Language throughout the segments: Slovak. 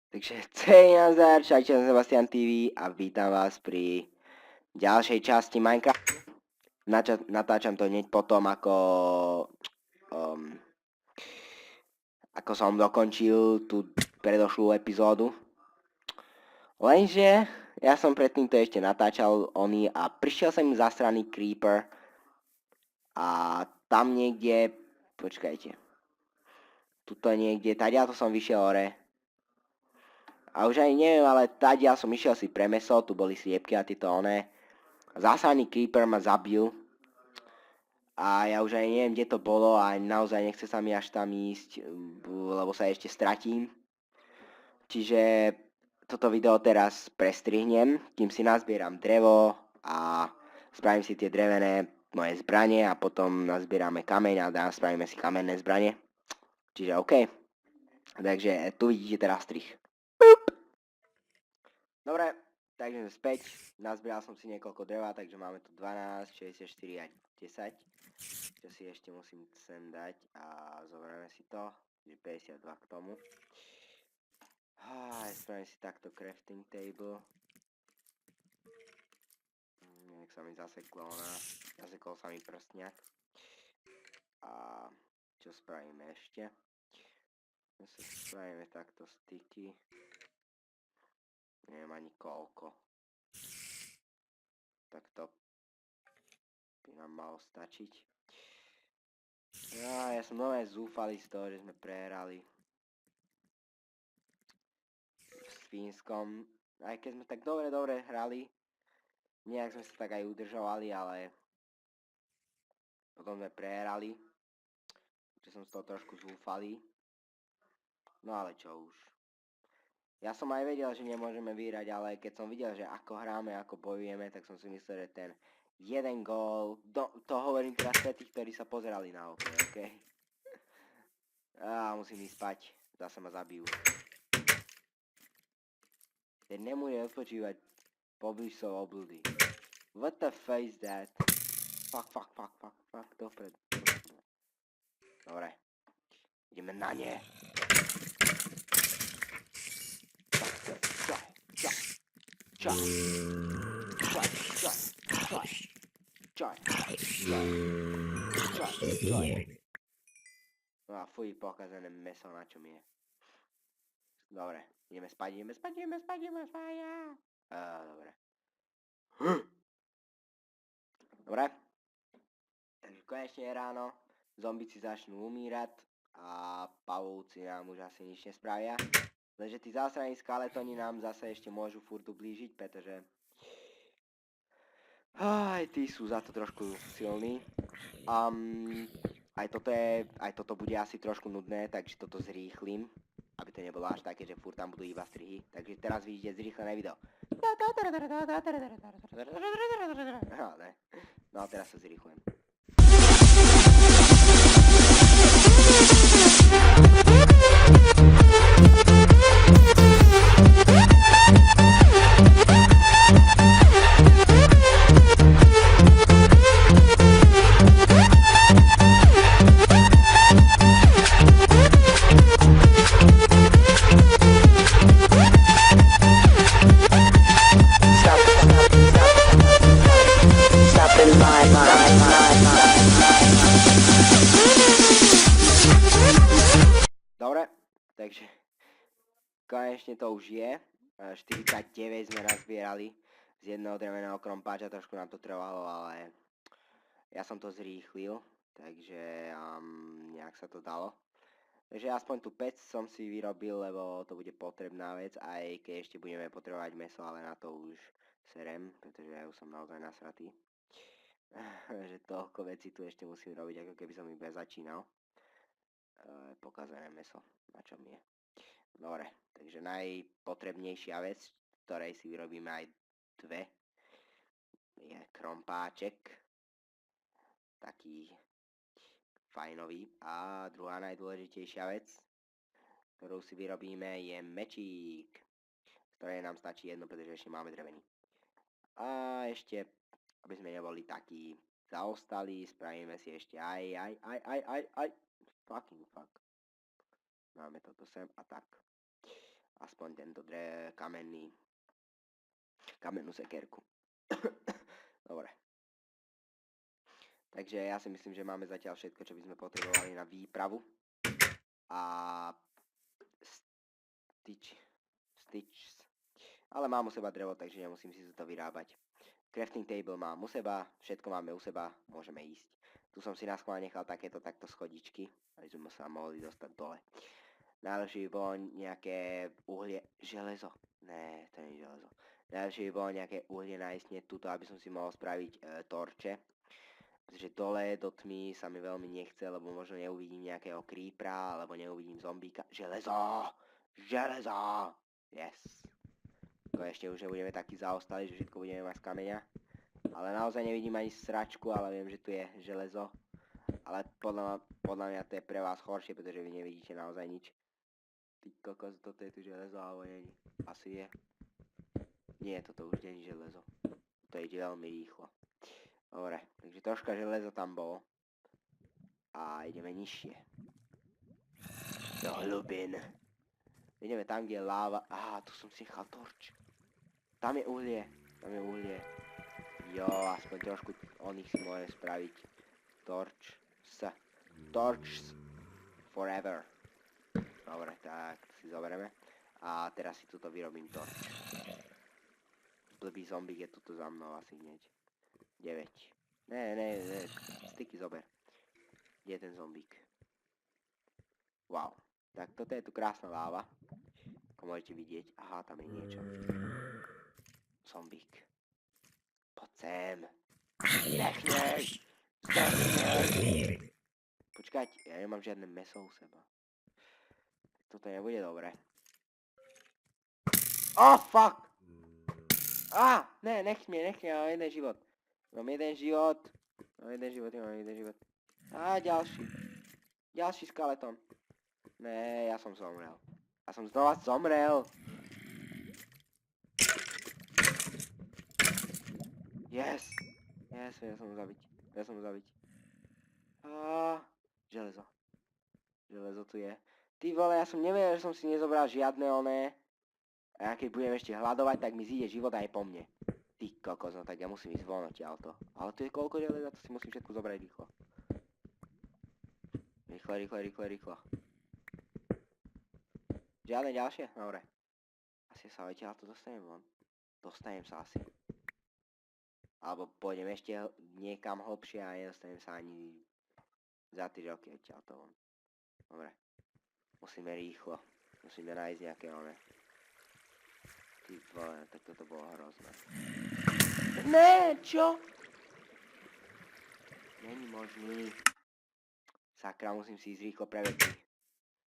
Takže celý nazdar, čaute, som Sebastian TV a vítam vás pri ďalšej časti Minecraftu. Natáčam to hneď potom, um, ako som dokončil tú predošlú epizódu. Lenže ja som predtým to ešte natáčal oný a prišiel sa mi zasraný creeper a tam niekde, počkajte, tuto niekde, tadiaľ to som vyšiel hore. A už ani neviem, ale tadiaľ som išiel si pre meso, tu boli sliepky a tieto oné. Zásadný creeper ma zabil. A ja už ani neviem, kde to bolo a naozaj nechce sa mi až tam ísť, lebo sa ešte stratím. Čiže toto video teraz prestrihnem, kým si nazbieram drevo a spravím si tie drevené moje zbranie a potom nazbierame kameň a spravíme si kamenné zbranie. Čiže OK. Takže tu vidíte teraz strih. Dobre, takže sme späť. Nazbieral som si niekoľko dreva, takže máme tu 12, 64 a 10. Čo si ešte musím sem dať a zoberieme si to. Čiže 52 k tomu. Spravím si takto crafting table. Nech sa mi zasekol sa mi prstňak. A čo spravíme ešte? Spravíme takto sticky. Neviem ani koľko. Takto by nám malo stačiť. Ja som nové zúfalý z toho, že sme prehrali s Fínskom. Aj keď sme tak dobre hrali, nejak sme sa tak aj udržovali, ale potom sme prehrali, že som z toho trošku zúfalý. No ale čo už. Ja som aj vedel, že nemôžeme vyhrať, ale keď som videl, že ako hráme, ako bojujeme, tak som si myslel, že ten jeden gól, to hovorím teraz pre tých, ktorí sa pozerali na OK, OK? Musím ísť spať, zase ma zabijú. Teď nemôže odpočívať poblíž svojho obľudy. What the fuck is that? Fuck, dopredu. Dobre, ideme na ne. Fuj, pokazené meso, na čom je. Dobre, ideme spať. Dobre. Dobre. Takže konečne je ráno, zombici začnú umírať a pavúci nám už asi nič nespravia. Lenže tí zásraní skeletóni nám zase ešte môžu furt ublížiť, pretože tí sú za to trošku silní. Aj toto bude asi trošku nudné, takže toto zrýchlim, aby to nebolo až také, že furt tam budú iba strihy. Takže teraz vidíte zrýchlené video. No a teraz sa zrýchlujem. Dobre, takže konečne to už je. 49 sme nazbierali z jedného dreveného krompáča, trošku nám to trvalo, ale ja som to zrýchlil, takže nejak sa to dalo. Takže aspoň tú pec som si vyrobil, lebo to bude potrebná vec, aj keď ešte budeme potrebovať meso, ale na to už serem, pretože ja už som naozaj nasratý. Že toľko vecí tu ešte musím robiť, ako keby som iba začínal. Pokazené meso, na čom je. Dobre, takže najpotrebnejšia vec, ktorej si vyrobíme aj dve, je krompáček. Taký fajnový. A druhá najdôležitejšia vec, ktorú si vyrobíme, je mečík, z ktorej nám stačí jedno, pretože ešte máme drevený. A ešte, aby sme neboli takí zaostali, spravíme si ešte aj. Fucking fuck. Máme toto sem a tak. aspoň tento kamennú sekerku. Dobre. Takže ja si myslím, že máme zatiaľ všetko, čo by sme potrebovali na výpravu. A Stitch. Ale mám u seba drevo, takže nemusím si to vyrábať. Crafting table mám u seba, všetko máme u seba, môžeme ísť. Tu som si na schvál nechal takto schodičky, aby sme sa mohli dostať dole. Najlepšie by bolo nejaké uhlie, železo. Ne, to nie je železo. Najlepšie by bolo nejaké uhlie nájsť tuto, aby som si mohol spraviť torče. Pretože dole do tmy sa mi veľmi nechce, lebo možno neuvidím nejakého creepera, alebo neuvidím zombíka. Železo! Železo! Yes. Ešte už nebudeme takí zaostali, že všetko budeme mať z kameňa. Ale naozaj nevidím ani sračku, ale viem, že tu je železo. Ale podľa mňa to je pre vás horšie, pretože vy nevidíte naozaj nič. Ty kokos, toto je tu železo, alebo nie? Asi je. Nie, toto už nie je železo. To ide veľmi rýchlo. Dobre, takže troška železo tam bolo. A ideme nižšie. Do hlubín. Ideme tam, kde je láva. Á, tu som si nechal torč. Tam je uhlie. Jo, aspoň trošku o nich si môžeme spraviť. Torch forever. Dobre, tak to si zoberieme. A teraz si tuto vyrobím torč. Blbý zombík je tuto za mnou asi hneď. 9. Ne, styky zober. Kde je ten zombík? Wow. Tak toto je tu krásna láva. Ako môžete vidieť. Aha, tam je niečo. Zombík. Poď sem. Zdechneš. Počkať, ja nemám žiadne mäso u seba. Toto nebude dobré. Oh, fuck! Ne, nech mňa, mám jeden život. Mám jeden život. Ďalší skeleton. Ne, ja som zomrel. Ja som znova zomrel. Yes, ja som mu zabiť. Železo. Železo tu je. Ty vole, ja som nevedel, že som si nezobral žiadne oné. A ja keď budem ešte hľadovať, tak mi zíde život aj po mne. Ty kokos, no tak ja musím ísť von odtiaľto. Ale tu je koľko železa, to si musím všetko zobrať rýchlo. Rýchlo. Žiadne ďalšie? Dobre. Asi sa odtiaľto dostanem von. Dostanem sa asi. Alebo pôjdem ešte niekam hlbšie a nedostanem sa ani za 3 roky odtiaľto von. Dobre. Musíme rýchlo. Musíme nájsť nejaké oné. Ty vole, tak toto bolo hrozné. Ne, čo? Není možný. Sakra, musím si ísť rýchlo pre veci.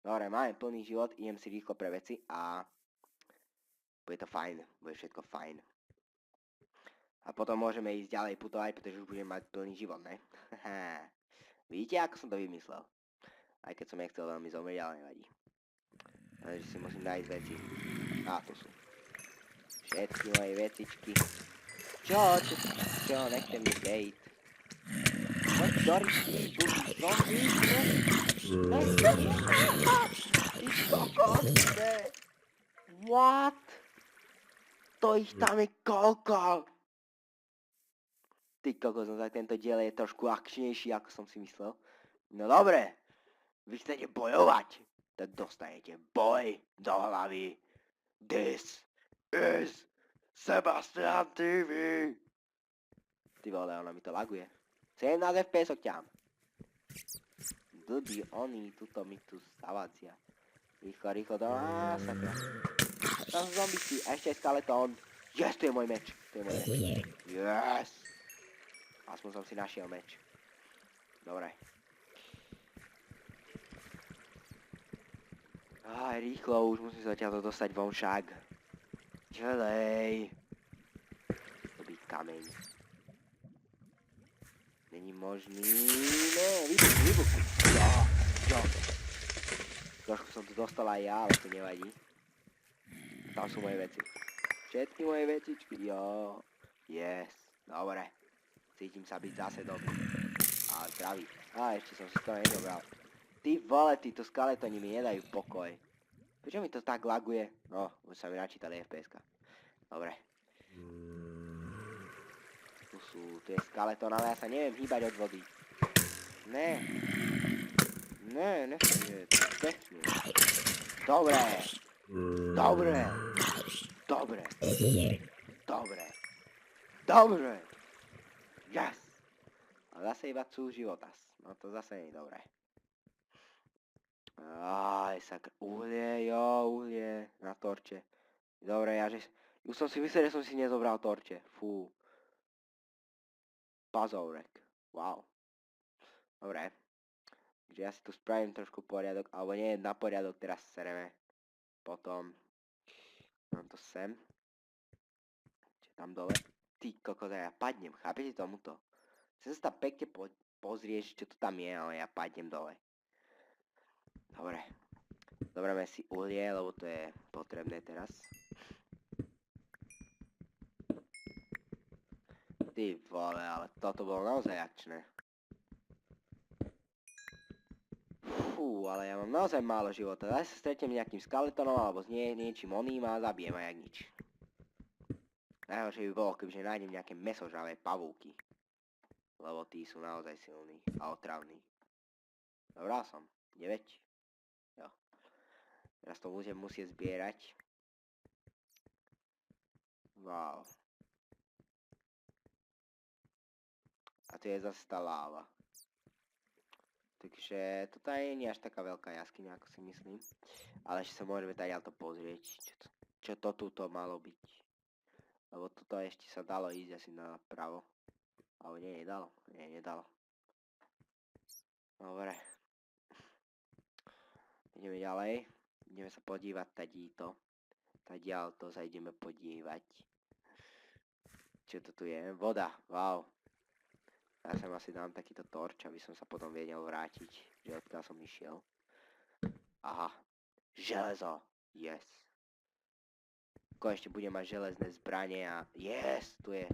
Dobre, máme plný život, idem si rýchlo pre veci a bude to fajn, bude všetko fajn. A potom môžeme ísť ďalej putovať, pretože už budeme mať plný život, ne? Vidíte, ako som to vymyslel? Aj keď som nechcel veľmi zomrieť, ale nevadí. Takže si musím nájsť veci. Tu sú. Všetky moje vecičky. Čo, nechte mi bejt. Poď do rychty, budí zombík, ne? Ty kokos, ne? What? To ich tam je koľko? Ty kokos, no tak tento diel je trošku akčnejší, ako som si myslel. No dobre, vy chcete bojovať, tak dostanete boj do hlavy. This is Sebastian TV. Ty vole, ona mi to laguje. 17 FPS ťahám. Blbý oni, tuto mi tu stavacia. Rýchlo, sakra. Tam sú zombici, a ešte aj skeletón. Yes, to je môj meč. Yes. Aspoň som si našiel meč. Dobre. Rýchlo, už musím sa odtiaľto dostať von však. Čelej. Dobrý kameň. Není možný. Ne, vybuch. Jo. Trošku som tu dostal aj ja, ale to nevadí. Tam sú moje veci. Všetky moje vecičky, jo. Yes. Dobre. Cítim sa byť zase dobrý. A zdravý. Ešte som si to nezobral. Ty vole, títo skeletóni mi nedajú pokoj. Prečo mi to tak laguje? No, už sa mi načítali FPS-ka. Dobre. Tu je skeleton, ale ja sa neviem hýbať od vody. Ne. Ne, nechcem, pekne. Dobre. Dobre. Dobre. Dobre. Dobre. Yes. A zase iba chcú životas. No to zase nie je dobré. Aj, sakra. Uhlie, jo, uhlie. Na torče. Dobre, už som si myslel, že som si nezobral torče. Fú. Pazourek. Wow. Dobre. Takže ja si tu spravím trošku poriadok, alebo nie na poriadok, teraz sereme. Potom mám to sem. Čiže tam dole. Ty kokos, ja padnem, chápete tomuto? Chcem sa tam pekne pozrieť, čo to tam je, ale ja padnem dole. Dobre. Zoberieme si uhlie, lebo to je potrebné teraz. Ty vole, ale toto bolo naozaj akčné. Fú, ale ja mám naozaj málo života. Daj sa stretnem nejakým skeletonom alebo s niečím oným a zabijem aj nič. Najhoršie by bolo, kebyže nájdem nejaké mesožravé pavúky. Lebo tí sú naozaj silní a otravní. Dobrá som. 9. Jo. Teraz to budem musieť zbierať. Wow. A tu je zase tá láva. Takže toto nie je až taká veľká jaskyňa, ako si myslím. Ale ešte sa môžeme to pozrieť, čo to tuto malo byť. Lebo tuto ešte sa dalo ísť asi napravo. Ale nie, nedalo. Nie, nedalo. Dobre. Ideme ďalej. Ideme sa podívať tadíto. Tadiaľto sa ideme podívať. Čo to tu je? Voda. Wow. Ja sem asi dám takýto torč, aby som sa potom vedel vrátiť, že odkiaľ som išiel. Aha. Železo. Yes. Konečne budem mať železné zbranie a yes, tu je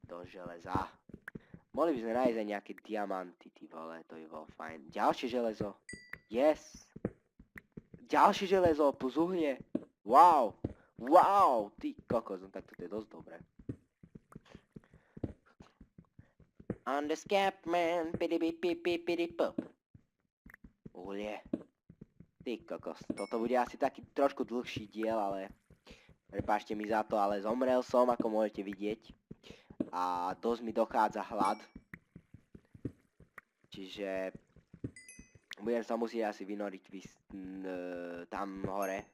do železa. Mohli by sme nájsť aj nejaké diamanty, ty vole, to by bolo fajn. Ďalšie železo. Yes. Ďalšie železo plus uhlie. Wow. Wow. Ty kokos, no tak toto je dosť dobré. On the Scapman, pidi-pip-pip-pidi-pop. Uhlie. Ty kokos, toto bude asi taký trošku dlhší diel, ale prepáčte mi za to, ale zomrel som, ako môžete vidieť. A dosť mi dochádza hlad. Čiže budem sa musieť asi vynoriť tam hore.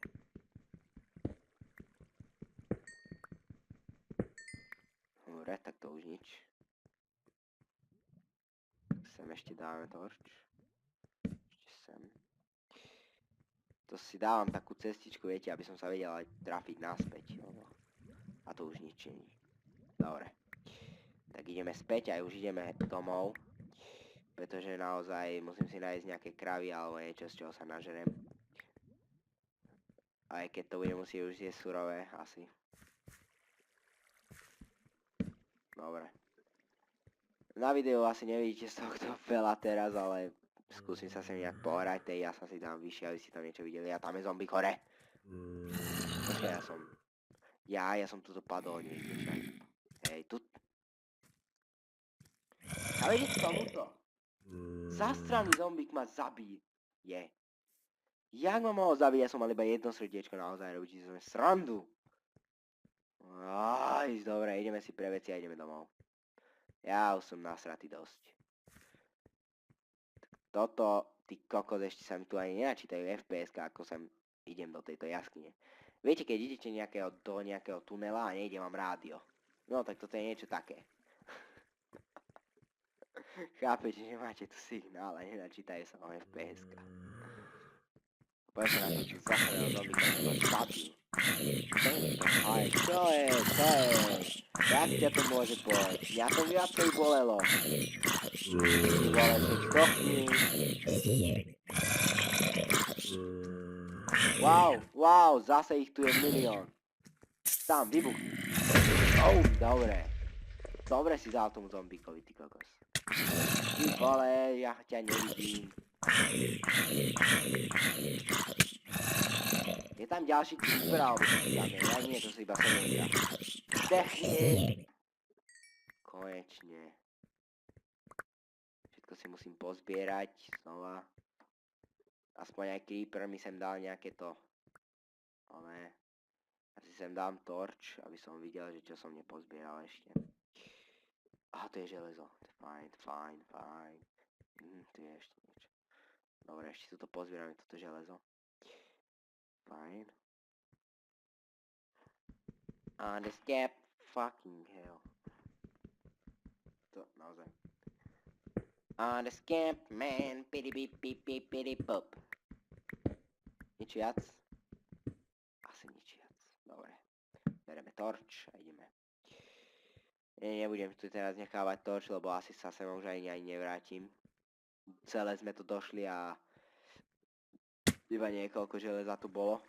Dobre, tak to už nič. Sem ešte dáme torč. Ešte sem. To si dávam takú cestičku, viete, aby som sa vedel aj trafiť naspäť. A to už nič nie. Dobre. Tak ideme späť, aj už ideme domov. Pretože naozaj musím si nájsť nejaké kravy alebo niečo, z čoho sa nažerem. Aj keď to budem musieť už zjesť surové, asi. Dobre. Na videu asi nevidíte z tohto veľa teraz, ale skúsim sa sem nejak pohrať, ja sa si dám vyššie, aby ste tam niečo videli. A tam je zombík hore. Počkaj, ja som tu dopadol niekde však. Hej, tu. A vidíte tomuto? Zastraný zombík ma zabije. Jak ma mohol zabiť? Ja som mal iba jedno srdiečko, naozaj robíte sme srandu. Aj, dobre, ideme si pre veci a ideme domov. Ja už som nasratý dosť. Toto, ty kokos, ešte sa mi tu ani nenačítajú FPS-ka, ako sem idem do tejto jaskyne. Viete, keď idete do nejakého tunela a nejde vám rádio. No, tak toto je niečo také. Chápete, že máte tu signál a nenačítajú sa vám FPS-ka. Poďme na to, čo zachránil zombíka, čo ma zabil. Aj, čo je? Jak ťa to môže boleť? Mňa to viacej bolelo. Vole, kochni. Wow, zase ich tu je milión. Tam, vybuch. Dobre. Dobre si dal tomu zombíkovi, ty kokos. Ty vole, ja ťa nevidím. Je tam ďalší creeper alebo žiadne? Ja nie, to sú iba semienka. Zdechni! Konečne. Všetko si musím pozbierať znova. Aspoň aj creeper mi sem dal nejaké to. Ale asi sem dám torč, aby som videl, že čo som nepozbieral ešte. Aha, to je železo. Fajn. Tu je ešte niečo. Dobre, ešte tu pozbierame toto železo. Fajn. On the step. Fucking hell. To naozaj. On the scamp, man. Pity beep beep beep pity pop. Nič viac? Asi nič viac. Dobre. Bereme torč a ideme. Nebudem tu teraz nechávať torč, lebo asi sa sem už ani nevrátim. Celé sme tu došli a iba niekoľko železa tu bolo.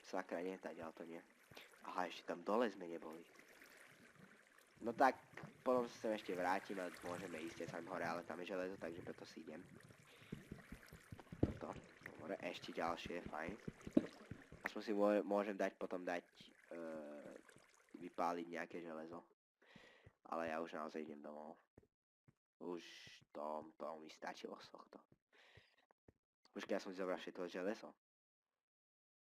Sakra, nie, ďalej to nie. Aha, ešte tam dole sme neboli. No tak, potom sa sem ešte vrátim a môžeme ísť sem hore, ale tam je železo, takže preto si idem. Toto, dobre, ešte ďalšie, fajn. Aspoň si môžem potom dať, vypáliť nejaké železo. Ale ja už naozaj idem domov. Už to mi stačilo z tohto. Počkaj, ja som si zobral všetko železo.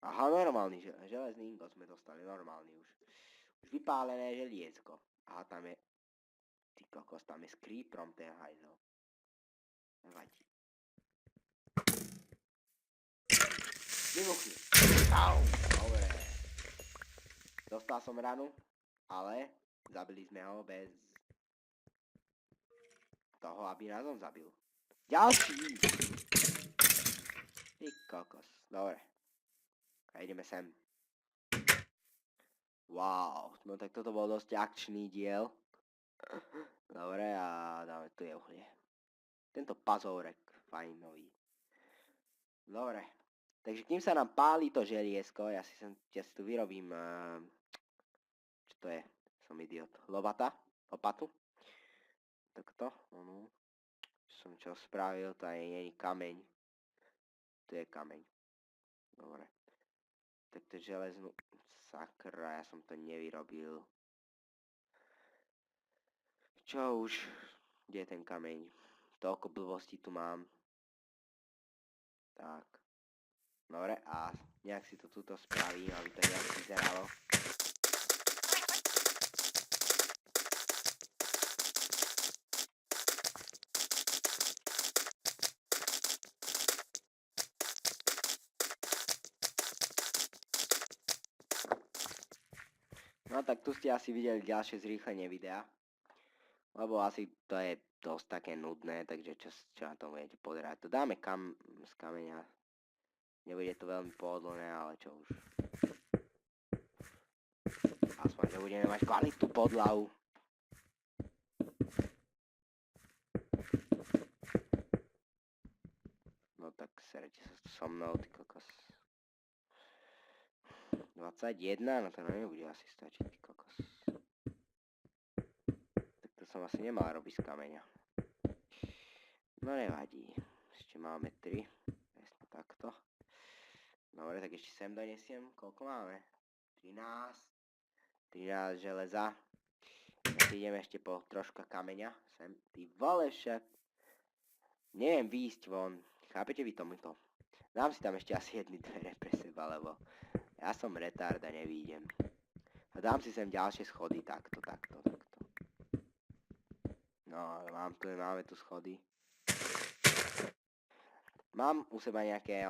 Aha, normálny železný ingot sme dostali, normálny už. Už vypálené želiezko. Aha, tam je... Ty kokos, tam je s creeperom ten hajzel. Nevadí. Vybuchni. Au, dobre. Dostal som ranu, ale zabili sme ho bez toho, aby nás on zabil. Ďalší! Ty kokos, dobre. A ideme sem. Wow, no tak toto bol dosť akčný diel. Dobre, a dáme tu je uhlie. Tento pazórek, fajnový. Dobre, takže kým sa nám páli to želiesko, ja si tu vyrobím, čo to je, som idiot, lopatu. Takto, čo spravil, to je kameň. Tu je kameň. Dobre. Takto železnú, sakra, ja som to nevyrobil. Čo už, kde je ten kameň? Toľko blbostí tu mám. Tak. Dobre, a nejak si to tuto spravím, aby to nejak vyzeralo. No tak tu ste asi videli ďalšie zrýchlenie videa. Lebo asi to je dosť také nudné, takže čo na tom budete pozerať. To dáme z kameňa. Nebude to veľmi pohodlné, ale čo už. Aspoň, že budeme mať kvalitnú podlahu. No tak serete sa so mnou, ty kokos. 21, no to nebude asi stačiť, ty kokos. Tak to som asi nemal robiť z kameňa. No nevadí. Ešte máme 3. Takto. Dobre, tak ešte sem donesiem. Koľko máme? 13 železa. Ja si idem ešte po troška kameňa. Sem. Ty vole však. Neviem výjsť von. Chápete vy tomuto? Dám si tam ešte asi jedny dvere pre seba, lebo ja som retard a nevídem. A dám si sem ďalšie schody. Takto. No, máme tu schody. Mám u seba nejaké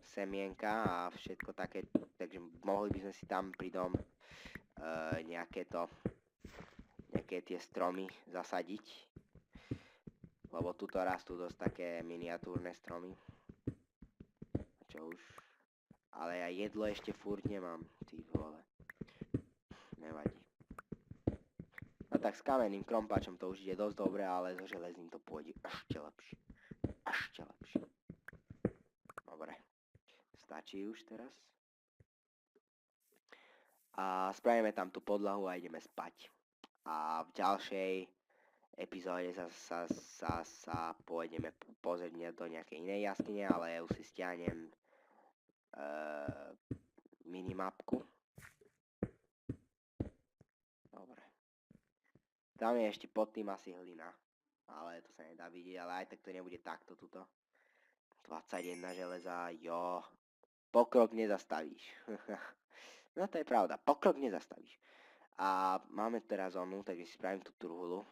semienka a všetko také, takže mohli by sme si tam pri dom nejaké tie stromy zasadiť. Lebo tuto rastú dosť také miniatúrne stromy. Čo už. Ale ja jedlo ešte furt nemám, ty vole. Nevadí. No tak s kamenným krompáčom to už ide dosť dobre, ale so železným to pôjde ešte lepšie. Dobre. Stačí už teraz. A spravíme tam tú podlahu a ideme spať. A v ďalšej epizóde sa pôjdeme pozrieť do nejakej inej jaskyne, ale už si stiahnem minimapku. Dobre. Tam je ešte pod tým asi hlina. Ale to sa nedá vidieť, ale aj tak to nebude takto tuto. 21 železa, jo. Pokrok nezastavíš. No to je pravda, pokrok nezastavíš. A máme teraz onu, takže si spravím tú truhlu.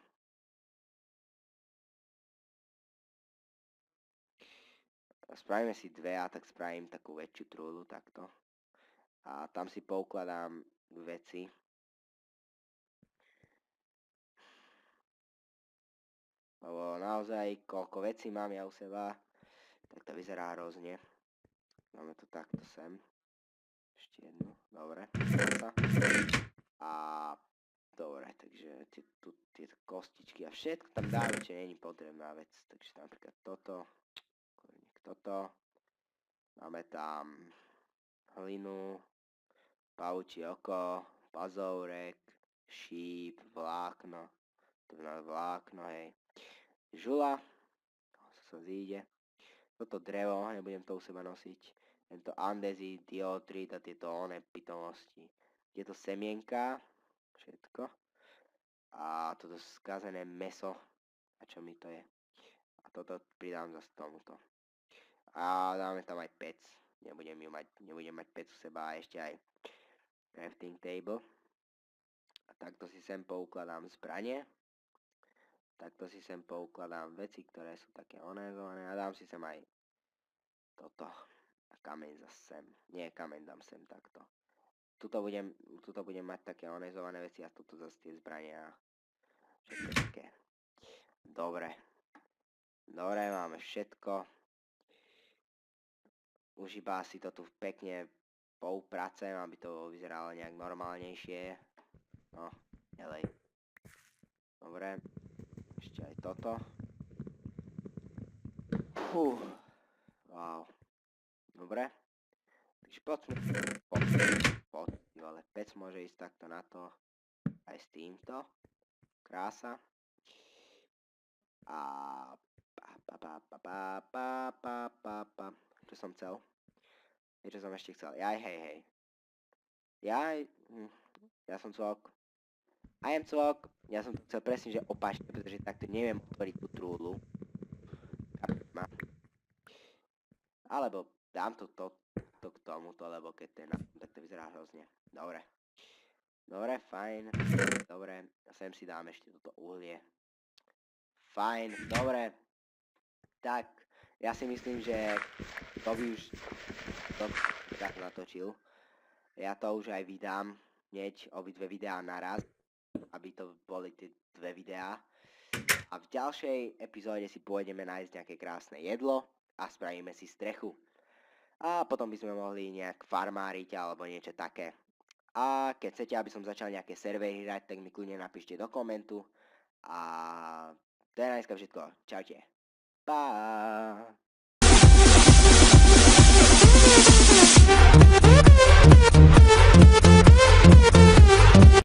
Spravíme si dve a tak spravím takú väčšiu truhlu takto. A tam si poukladám veci. Lebo naozaj, koľko vecí mám ja u seba, tak to vyzerá hrozne. Máme to takto sem. Ešte jednu, dobre. A dobre, takže tieto kostičky a všetko tam dáme, čo není potrebná vec. Takže napríklad toto. Máme tam hlinu, pavúčie oko, pazourek, šíp, vlákno. To znamená vlákno, hej. Žula, to sa zíde. Toto drevo, nebudem to u seba nosiť. Tento andezit, diotrit a tieto pitomosti. Tieto semienka, všetko. A toto skazené meso. A čo mi to je? A toto pridám zase tomuto. A dáme tam aj pec. Nebudem mať pec u seba a ešte aj crafting table. A takto si sem poukladám zbranie. Takto si sem poukladám veci, ktoré sú také onezované a dám si sem aj toto. A kameň zase sem. Nie, kameň dám sem takto. Tuto budem mať také onezované veci a tuto zase tie zbrania. Všetko také. Dobre. Dobre, máme všetko. Už iba si to tu pekne poupracem, aby to vyzeralo nejak normálnejšie. No, ďalej. Dobre. Ešte aj toto. Wow. Dobre. Takže poďme. Ale pec môže ísť takto na to. Aj s týmto. Krása. A čo som chcel? Niečo som ešte chcel. Hej. Ja som cvok. I am cvok. Ja som to chcel presne, že opačne, pretože takto neviem otvoriť tú trúdlu. Alebo dám to k tomuto, lebo keď to je na tom, tak to vyzerá hrozne. Dobre, fajn. Dobre, sem si dám ešte toto uhlie. Fajn, dobre. Tak, ja si myslím, že to by už tak natočil. Ja to už aj vydám hneď obidve videá naraz, aby to boli tie dve videá. A v ďalšej epizóde si pôjdeme nájsť nejaké krásne jedlo a spravíme si strechu. A potom by sme mohli nejak farmáriť alebo niečo také. A keď chcete, aby som začal nejaké servery hrať, tak mi kľudne napíšte do komentu. A to je na dneska všetko. Čaute. Pa.